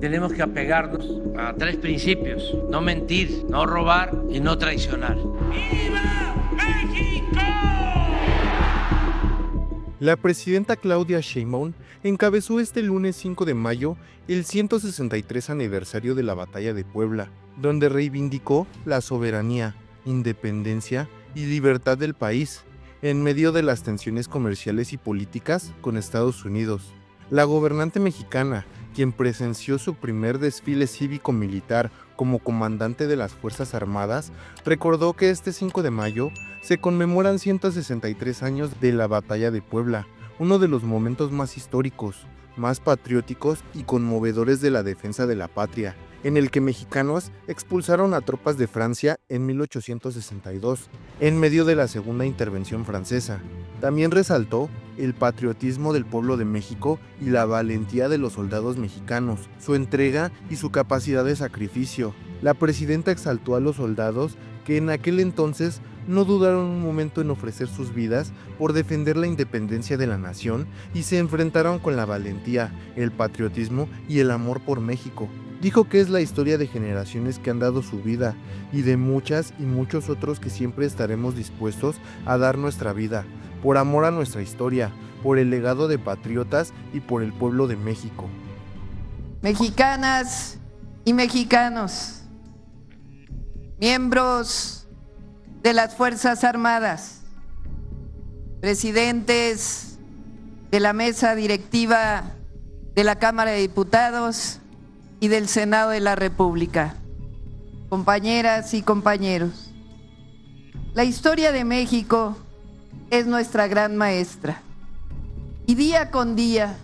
tenemos que apegarnos a 3 principios: no mentir, no robar y no traicionar. ¡Viva México! La presidenta Claudia Sheinbaum encabezó este lunes 5 de mayo el 163 aniversario de la Batalla de Puebla, donde reivindicó la soberanía, independencia y libertad del país, en medio de las tensiones comerciales y políticas con Estados Unidos. La gobernante mexicana, quien presenció su primer desfile cívico-militar como comandante de las Fuerzas Armadas, recordó que este 5 de mayo se conmemoran 163 años de la Batalla de Puebla, uno de los momentos más históricos, más patrióticos y conmovedores de la defensa de la patria, en el que mexicanos expulsaron a tropas de Francia en 1862, en medio de la Segunda Intervención Francesa. También resaltó el patriotismo del pueblo de México y la valentía de los soldados mexicanos, su entrega y su capacidad de sacrificio. La presidenta exaltó a los soldados que en aquel entonces no dudaron un momento en ofrecer sus vidas por defender la independencia de la nación y se enfrentaron con la valentía, el patriotismo y el amor por México. Dijo que es la historia de generaciones que han dado su vida y de muchas y muchos otros que siempre estaremos dispuestos a dar nuestra vida, por amor a nuestra historia, por el legado de patriotas y por el pueblo de México. Mexicanas y mexicanos, miembros de las Fuerzas Armadas, presidentes de la mesa directiva de la Cámara de Diputados y del Senado de la República, compañeras y compañeros, la historia de México es nuestra gran maestra y día con día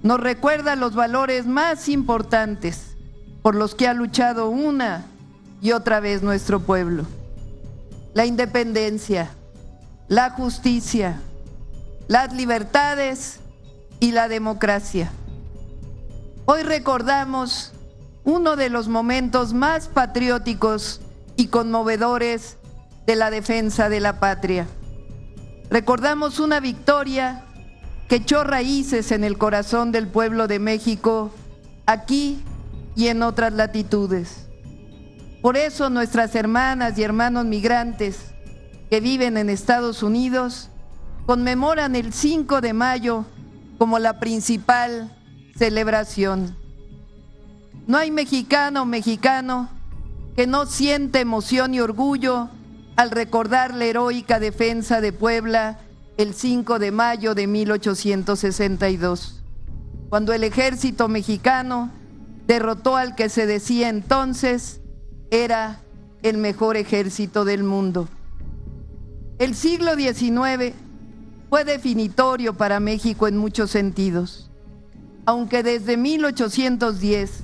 nos recuerda los valores más importantes por los que ha luchado una y otra vez nuestro pueblo: la independencia, la justicia, las libertades y la democracia. Hoy recordamos uno de los momentos más patrióticos y conmovedores de la defensa de la patria. Recordamos una victoria que echó raíces en el corazón del pueblo de México, aquí y en otras latitudes. Por eso nuestras hermanas y hermanos migrantes que viven en Estados Unidos conmemoran el 5 de mayo como la principal celebración. No hay mexicano o mexicano que no siente emoción y orgullo al recordar la heroica defensa de Puebla el 5 de mayo de 1862, cuando el ejército mexicano derrotó al que se decía entonces era el mejor ejército del mundo. El siglo XIX fue definitorio para México en muchos sentidos. Aunque desde 1810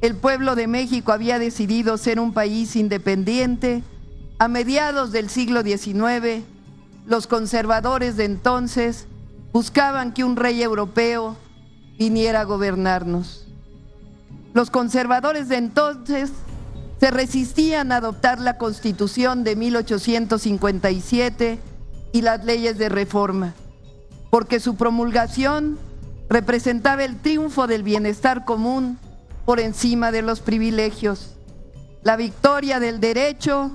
el pueblo de México había decidido ser un país independiente, a mediados del siglo XIX, los conservadores de entonces buscaban que un rey europeo viniera a gobernarnos. Los conservadores de entonces se resistían a adoptar la Constitución de 1857 y las leyes de reforma, porque su promulgación representaba el triunfo del bienestar común por encima de los privilegios, la victoria del derecho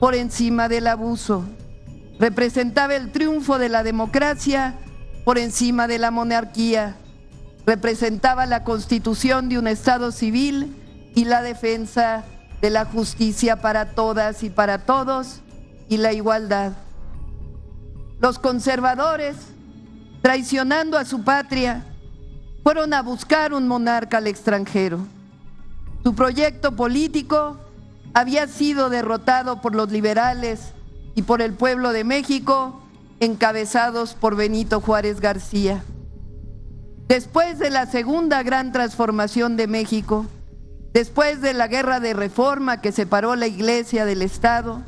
por encima del abuso, representaba el triunfo de la democracia por encima de la monarquía, representaba la constitución de un Estado civil y la defensa de la justicia para todas y para todos y la igualdad. Los conservadores, traicionando a su patria, fueron a buscar un monarca al extranjero. Su proyecto político había sido derrotado por los liberales y por el pueblo de México, encabezados por Benito Juárez García. Después de la segunda gran transformación de México, después de la guerra de reforma que separó la Iglesia del Estado,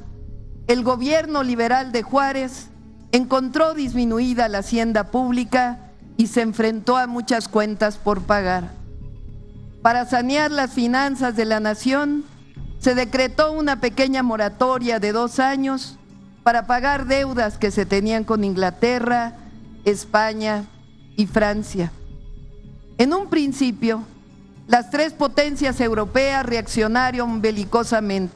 el gobierno liberal de Juárez encontró disminuida la hacienda pública y se enfrentó a muchas cuentas por pagar. Para sanear las finanzas de la nación, se decretó una pequeña moratoria de 2 años para pagar deudas que se tenían con Inglaterra, España y Francia. En un principio, las tres potencias europeas reaccionaron belicosamente,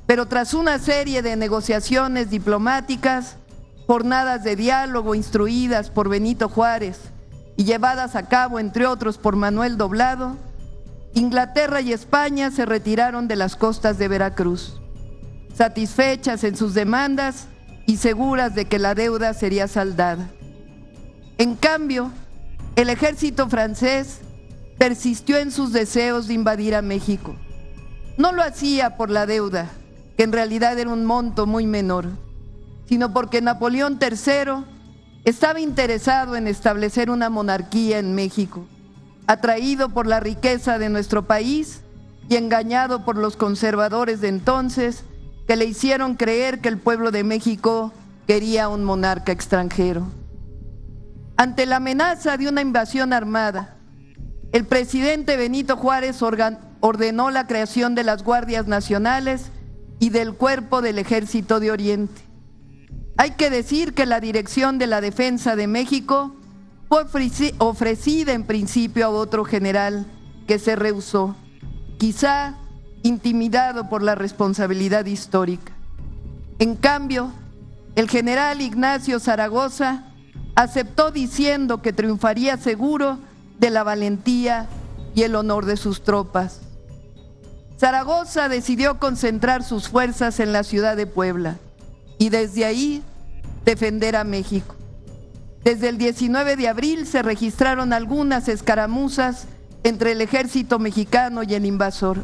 pero tras una serie de negociaciones diplomáticas, jornadas de diálogo instruidas por Benito Juárez y llevadas a cabo, entre otros, por Manuel Doblado, Inglaterra y España se retiraron de las costas de Veracruz, satisfechas en sus demandas y seguras de que la deuda sería saldada. En cambio, el ejército francés persistió en sus deseos de invadir a México. No lo hacía por la deuda, que en realidad era un monto muy menor, sino porque Napoleón III estaba interesado en establecer una monarquía en México, atraído por la riqueza de nuestro país y engañado por los conservadores de entonces, que le hicieron creer que el pueblo de México quería un monarca extranjero. Ante la amenaza de una invasión armada, el presidente Benito Juárez ordenó la creación de las Guardias Nacionales y del Cuerpo del Ejército de Oriente. Hay que decir que la dirección de la defensa de México fue ofrecida en principio a otro general que se rehusó, quizá intimidado por la responsabilidad histórica. En cambio, el general Ignacio Zaragoza aceptó diciendo que triunfaría seguro de la valentía y el honor de sus tropas. Zaragoza decidió concentrar sus fuerzas en la ciudad de Puebla y desde ahí defender a México. Desde el 19 de abril se registraron algunas escaramuzas entre el ejército mexicano y el invasor,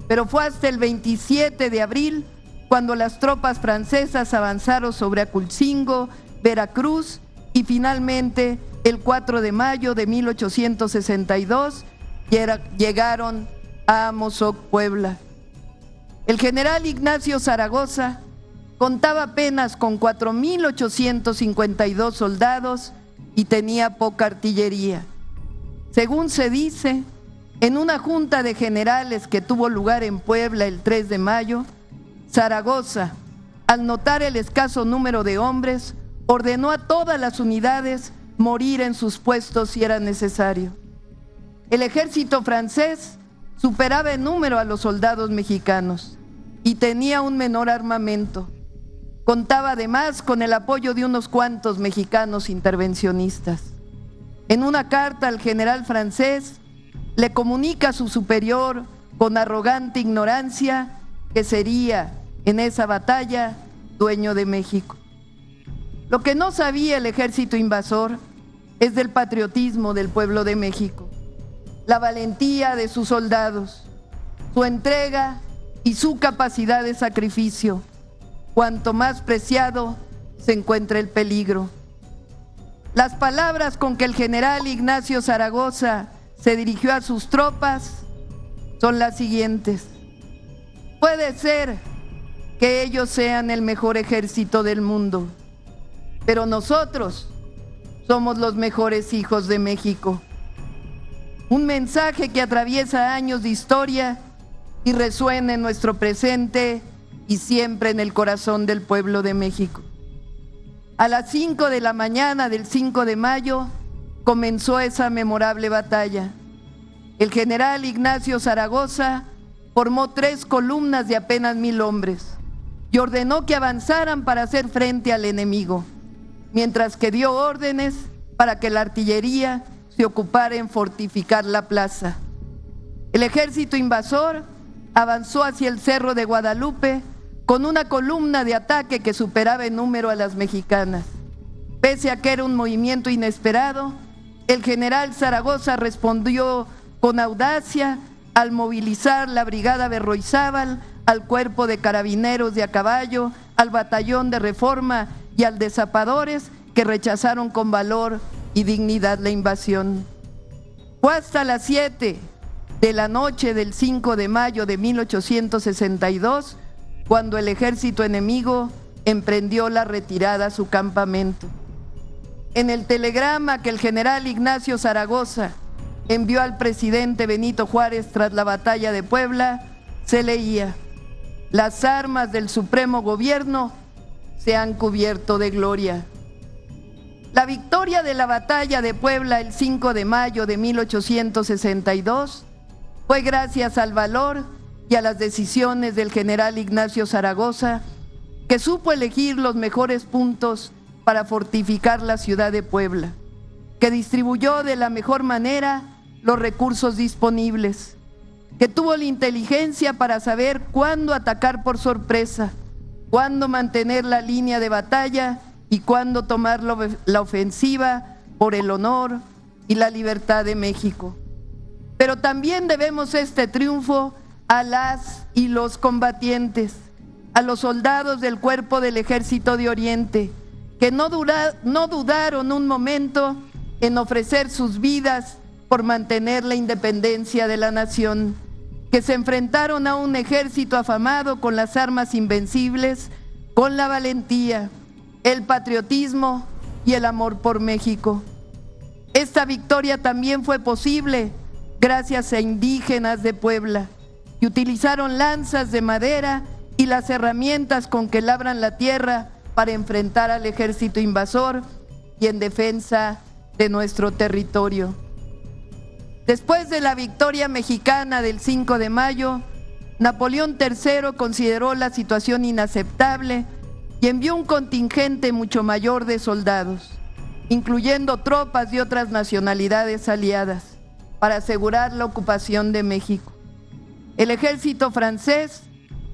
pero fue hasta el 27 de abril cuando las tropas francesas avanzaron sobre Aculcingo, Veracruz y finalmente el 4 de mayo de 1862 llegaron a Amozoc, Puebla. El general Ignacio Zaragoza contaba apenas con 4,852 soldados y tenía poca artillería. Según se dice, en una junta de generales que tuvo lugar en Puebla el 3 de mayo, Zaragoza, al notar el escaso número de hombres, ordenó a todas las unidades morir en sus puestos si era necesario. El ejército francés superaba en número a los soldados mexicanos y tenía un menor armamento. Contaba además con el apoyo de unos cuantos mexicanos intervencionistas. En una carta al general francés, le comunica a su superior con arrogante ignorancia que sería, en esa batalla, dueño de México. Lo que no sabía el ejército invasor es del patriotismo del pueblo de México, la valentía de sus soldados, su entrega y su capacidad de sacrificio. Cuanto más preciado se encuentra el peligro. Las palabras con que el general Ignacio Zaragoza se dirigió a sus tropas son las siguientes: puede ser que ellos sean el mejor ejército del mundo, pero nosotros somos los mejores hijos de México. Un mensaje que atraviesa años de historia y resuena en nuestro presente y siempre en el corazón del pueblo de México. A las 5 de la mañana del 5 de mayo comenzó esa memorable batalla. El general Ignacio Zaragoza formó 3 columnas de apenas 1,000 hombres y ordenó que avanzaran para hacer frente al enemigo, mientras que dio órdenes para que la artillería se ocupara en fortificar la plaza. El ejército invasor avanzó hacia el Cerro de Guadalupe con una columna de ataque que superaba en número a las mexicanas. Pese a que era un movimiento inesperado, el general Zaragoza respondió con audacia al movilizar la brigada Berroizábal, al cuerpo de carabineros de a caballo, al batallón de Reforma y al de Zapadores, que rechazaron con valor y dignidad la invasión. Fue hasta las 7 de la noche del 5 de mayo de 1862 cuando el ejército enemigo emprendió la retirada a su campamento. En el telegrama que el general Ignacio Zaragoza envió al presidente Benito Juárez tras la batalla de Puebla, se leía: las armas del supremo gobierno se han cubierto de gloria. La victoria de la batalla de Puebla el 5 de mayo de 1862 fue gracias al valor y a las decisiones del general Ignacio Zaragoza, que supo elegir los mejores puntos para fortificar la ciudad de Puebla, que distribuyó de la mejor manera los recursos disponibles, que tuvo la inteligencia para saber cuándo atacar por sorpresa, cuándo mantener la línea de batalla y cuándo tomar la ofensiva por el honor y la libertad de México. Pero también debemos este triunfo a las y los combatientes, a los soldados del Cuerpo del Ejército de Oriente, que no dudaron un momento en ofrecer sus vidas por mantener la independencia de la nación, que se enfrentaron a un ejército afamado con las armas invencibles, con la valentía, el patriotismo y el amor por México. Esta victoria también fue posible gracias a indígenas de Puebla, que utilizaron lanzas de madera y las herramientas con que labran la tierra para enfrentar al ejército invasor y en defensa de nuestro territorio. Después de la victoria mexicana del 5 de mayo, Napoleón III consideró la situación inaceptable y envió un contingente mucho mayor de soldados, incluyendo tropas de otras nacionalidades aliadas, para asegurar la ocupación de México. El ejército francés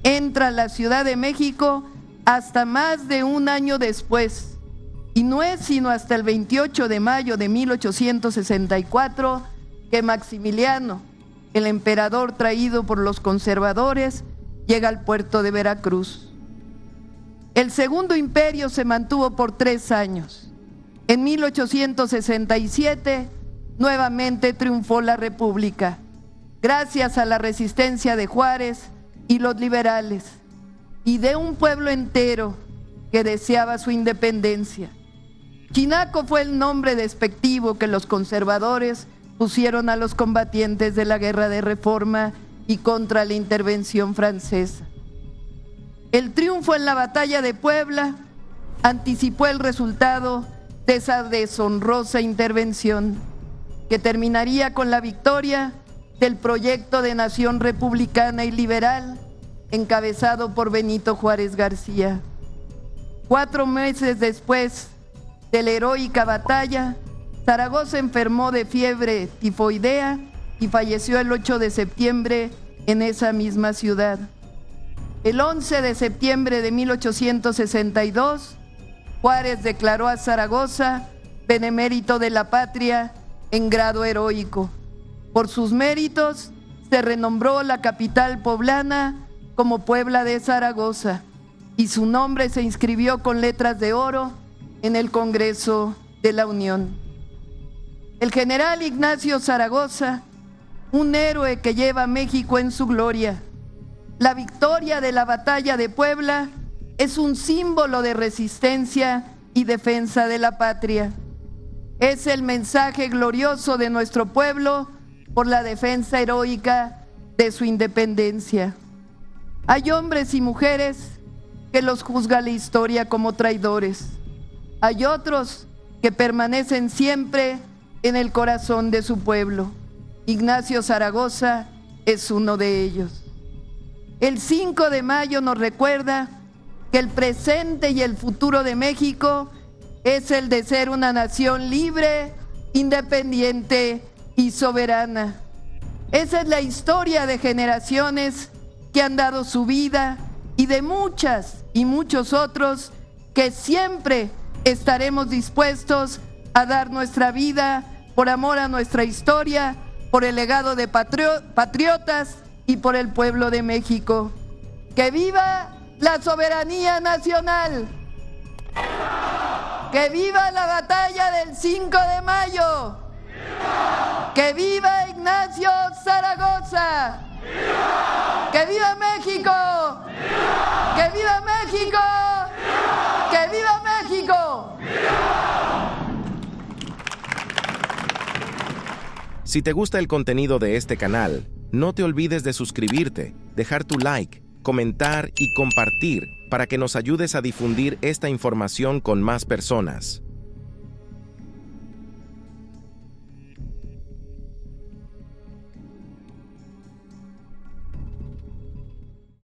entra a la Ciudad de México hasta más de un año después, y no es sino hasta el 28 de mayo de 1864 que Maximiliano, el emperador traído por los conservadores, llega al puerto de Veracruz. El Segundo Imperio se mantuvo por 3 años. En 1867, nuevamente triunfó la República, gracias a la resistencia de Juárez y los liberales, y de un pueblo entero que deseaba su independencia. Chinaco fue el nombre despectivo que los conservadores pusieron a los combatientes de la Guerra de Reforma y contra la intervención francesa. El triunfo en la batalla de Puebla anticipó el resultado de esa deshonrosa intervención, que terminaría con la victoria del proyecto de nación republicana y liberal encabezado por Benito Juárez García. 4 meses después de la heroica batalla, Zaragoza enfermó de fiebre tifoidea y falleció el 8 de septiembre en esa misma ciudad. El 11 de septiembre de 1862, Juárez declaró a Zaragoza benemérito de la patria en grado heroico. Por sus méritos, se renombró la capital poblana como Puebla de Zaragoza y su nombre se inscribió con letras de oro en el Congreso de la Unión. El general Ignacio Zaragoza, un héroe que lleva a México en su gloria. La victoria de la batalla de Puebla es un símbolo de resistencia y defensa de la patria. Es el mensaje glorioso de nuestro pueblo por la defensa heroica de su independencia. Hay hombres y mujeres que los juzga la historia como traidores. Hay otros que permanecen siempre en el corazón de su pueblo. Ignacio Zaragoza es uno de ellos. El 5 de mayo nos recuerda que el presente y el futuro de México es el de ser una nación libre, independiente y soberana. Esa es la historia de generaciones que han dado su vida y de muchas y muchos otros que siempre estaremos dispuestos a dar nuestra vida por amor a nuestra historia, por el legado de patriotas y por el pueblo de México. ¡Que viva la soberanía nacional! ¡Que viva la batalla del 5 de mayo! ¡Que viva Ignacio Zaragoza! ¡Que viva México! ¡Que viva México! ¡Que viva México! Si te gusta el contenido de este canal, no te olvides de suscribirte, dejar tu like, comentar y compartir para que nos ayudes a difundir esta información con más personas.